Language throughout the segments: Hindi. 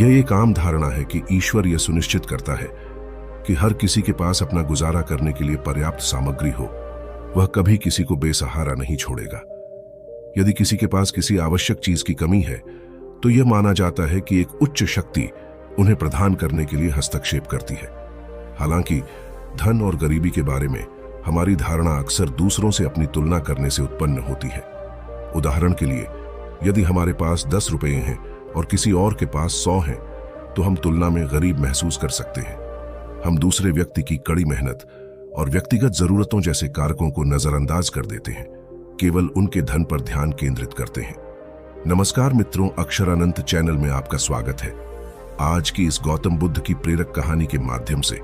यह एक आम धारणा है कि ईश्वर यह सुनिश्चित करता है कि हर किसी के पास अपना गुजारा करने के लिए पर्याप्त सामग्री हो। वह कभी किसी को बेसहारा नहीं छोड़ेगा। यदि किसी के पास किसी आवश्यक चीज की कमी है तो यह माना जाता है कि एक उच्च शक्ति उन्हें प्रदान करने के लिए हस्तक्षेप करती है। हालांकि धन और गरीबी के बारे में हमारी धारणा अक्सर दूसरों से अपनी तुलना करने से उत्पन्न होती है। उदाहरण के लिए, यदि हमारे पास 10 रुपए हैं और किसी और के पास 100 हैं, तो हम तुलना में गरीब महसूस कर सकते हैं। हम दूसरे व्यक्ति की कड़ी मेहनत और व्यक्तिगत जरूरतों जैसे कारकों को नजरअंदाज कर देते हैं, केवल उनके धन पर ध्यान केंद्रित करते हैं। नमस्कार मित्रों, अक्षरानंत चैनल में आपका स्वागत है। आज की इस गौतम बुद्ध की प्रेरक कहानी के माध्यम से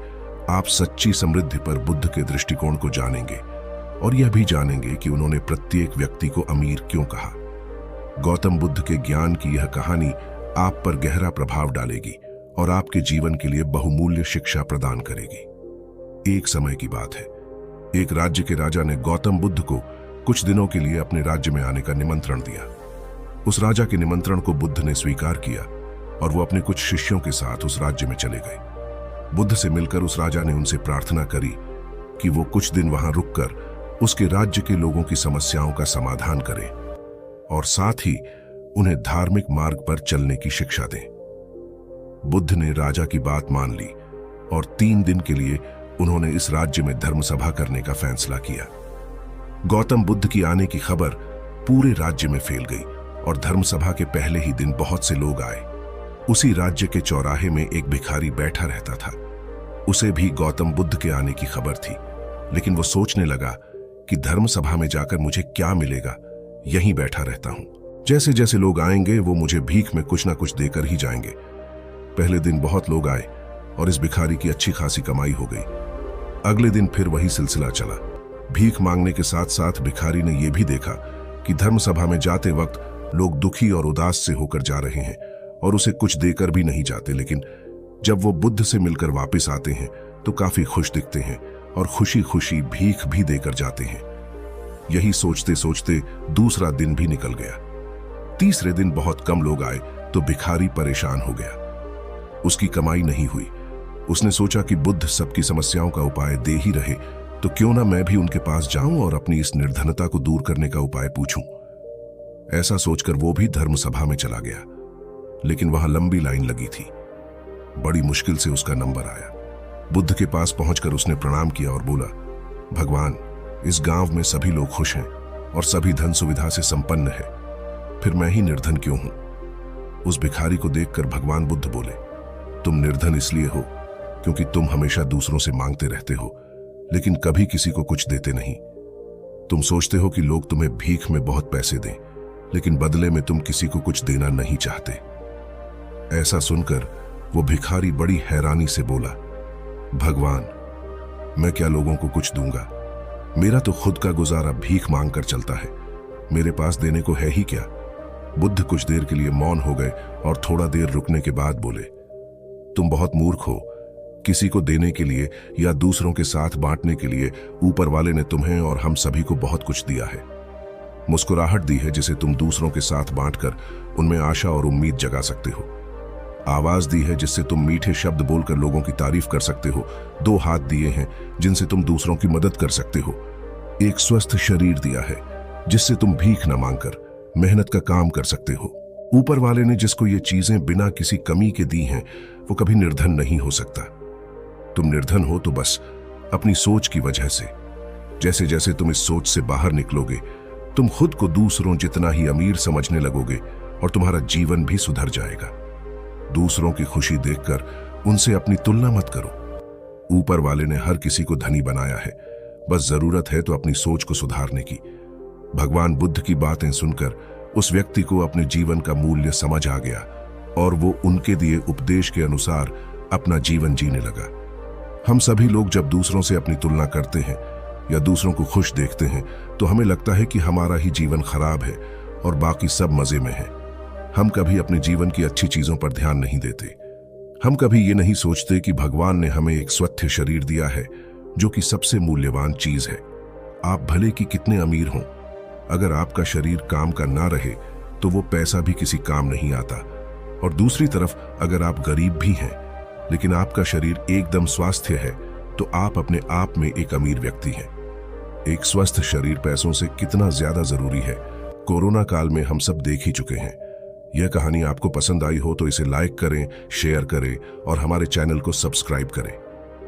आप सच्ची समृद्धि पर बुद्ध के दृष्टिकोण को जानेंगे और यह भी जानेंगे कि उन्होंने प्रत्येक व्यक्ति को अमीर क्यों कहा। गौतम बुद्ध के ज्ञान की यह कहानी आप पर गहरा प्रभाव डालेगी और आपके जीवन के लिए बहुमूल्य शिक्षा प्रदान करेगी। एक समय की बात है, एक राज्य के राजा ने गौतम बुद्ध को कुछ दिनों के लिए अपने राज्य में आने का निमंत्रण दिया। उस राजा के निमंत्रण को बुद्ध ने स्वीकार किया और वो अपने कुछ शिष्यों के साथ उस राज्य में चले गए। बुद्ध से मिलकर उस राजा ने उनसे प्रार्थना करी कि वो कुछ दिन वहां रुककर उसके राज्य के लोगों की समस्याओं का समाधान करें और साथ ही उन्हें धार्मिक मार्ग पर चलने की शिक्षा दें। बुद्ध ने राजा की बात मान ली और 3 दिन के लिए उन्होंने इस राज्य में धर्म सभा करने का फैसला किया। गौतम बुद्ध की आने की खबर पूरे राज्य में फैल गई और धर्म सभा के पहले ही दिन बहुत से लोग आए। उसी राज्य के चौराहे में एक भिखारी बैठा रहता था। उसे भी गौतम बुद्ध के आने की खबर थी, लेकिन वो सोचने लगा कि धर्म सभा में जाकर मुझे क्या मिलेगा, यहीं बैठा रहता हूं। जैसे जैसे लोग आएंगे वो मुझे भीख में कुछ ना कुछ देकर ही जाएंगे। पहले दिन बहुत लोग आए और इस भिखारी की अच्छी खासी कमाई हो गई। अगले दिन फिर वही सिलसिला चला। भीख मांगने के साथ साथ भिखारी ने यह भी देखा कि धर्म सभा में जाते वक्त लोग दुखी और उदास से होकर जा रहे हैं और उसे कुछ देकर भी नहीं जाते, लेकिन जब वो बुद्ध से मिलकर वापस आते हैं तो काफी खुश दिखते हैं और खुशी खुशी भीख भी देकर जाते हैं। यही सोचते सोचते दूसरा दिन भी निकल गया। तीसरे दिन बहुत कम लोग आए तो भिखारी परेशान हो गया। उसकी कमाई नहीं हुई। उसने सोचा कि बुद्ध सबकी समस्याओं का उपाय दे ही रहे, तो क्यों ना मैं भी उनके पास जाऊं और अपनी इस निर्धनता को दूर करने का उपाय पूछूं। ऐसा सोचकर वो भी धर्म सभा में चला गया, लेकिन वहां लंबी लाइन लगी थी। बड़ी मुश्किल से उसका नंबर आया। बुद्ध के पास पहुंचकर उसने प्रणाम किया और बोला, भगवान, इस गांव में सभी लोग खुश हैं और सभी धन सुविधा से संपन्न है, फिर मैं ही निर्धन क्यों हूं? उस भिखारी को देखकर भगवान बुद्ध बोले, तुम निर्धन इसलिए हो क्योंकि तुम हमेशा दूसरों से मांगते रहते हो, लेकिन कभी किसी को कुछ देते नहीं। तुम सोचते हो कि लोग तुम्हें भीख में बहुत पैसे दें, लेकिन बदले में तुम किसी को कुछ देना नहीं चाहते। ऐसा सुनकर वो भिखारी बड़ी हैरानी से बोला, भगवान, मैं क्या लोगों को कुछ दूंगा? मेरा तो खुद का गुजारा भीख मांगकर चलता है, मेरे पास देने को है ही क्या? बुद्ध कुछ देर के लिए मौन हो गए और थोड़ा देर रुकने के बाद बोले, तुम बहुत मूर्ख हो। किसी को देने के लिए या दूसरों के साथ बांटने के लिए ऊपर वाले ने तुम्हें और हम सभी को बहुत कुछ दिया है। मुस्कुराहट दी है जिसे तुम दूसरों के साथ बांटकर उनमें आशा और उम्मीद जगा सकते हो। आवाज दी है जिससे तुम मीठे शब्द बोलकर लोगों की तारीफ कर सकते हो। 2 हाथ दिए हैं जिनसे तुम दूसरों की मदद कर सकते हो। एक स्वस्थ शरीर दिया है जिससे तुम भीख न मांगकर मेहनत का काम कर सकते हो। ऊपर वाले ने जिसको ये चीजें बिना किसी कमी के दी हैं, वो कभी निर्धन नहीं हो सकता। तुम निर्धन हो तो बस अपनी सोच की वजह से। जैसे जैसे तुम इस सोच से बाहर निकलोगे, तुम खुद को दूसरों जितना ही अमीर समझने लगोगे और तुम्हारा जीवन भी सुधर जाएगा। दूसरों की खुशी देखकर उनसे अपनी तुलना मत करो। ऊपर वाले ने हर किसी को धनी बनाया है, बस जरूरत है तो अपनी सोच को सुधारने की। भगवान बुद्ध की बातें सुनकर उस व्यक्ति को अपने जीवन का मूल्य समझ आ गया और वो उनके दिए उपदेश के अनुसार अपना जीवन जीने लगा। हम सभी लोग जब दूसरों से अपनी तुलना करते हैं या दूसरों को खुश देखते हैं तो हमें लगता है कि हमारा ही जीवन खराब है और बाकी सब मजे में है। हम कभी अपने जीवन की अच्छी चीजों पर ध्यान नहीं देते। हम कभी ये नहीं सोचते कि भगवान ने हमें एक स्वस्थ शरीर दिया है जो कि सबसे मूल्यवान चीज है। आप भले कि कितने अमीर हों, अगर आपका शरीर काम का ना रहे तो वो पैसा भी किसी काम नहीं आता। और दूसरी तरफ अगर आप गरीब भी हैं लेकिन आपका शरीर एकदम स्वास्थ्य है तो आप अपने आप में एक अमीर व्यक्ति हैं। एक स्वस्थ शरीर पैसों से कितना ज्यादा जरूरी है, कोरोना काल में हम सब देख ही चुके हैं। यह कहानी आपको पसंद आई हो तो इसे लाइक करें, शेयर करें और हमारे चैनल को सब्सक्राइब करें।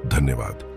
धन्यवाद।